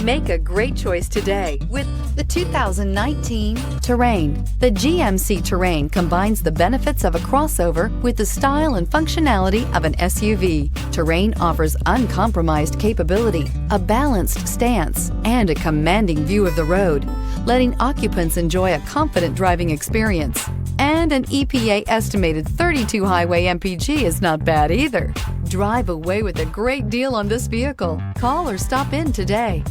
Make a great choice today with the 2019 Terrain. The GMC Terrain combines the benefits of a crossover with the style and functionality of an SUV. Terrain offers uncompromised capability, a balanced stance, and a commanding view of the road, letting occupants enjoy a confident driving experience. And an EPA estimated 32 highway MPG is not bad either. Drive away with a great deal on this vehicle. Call or stop in today.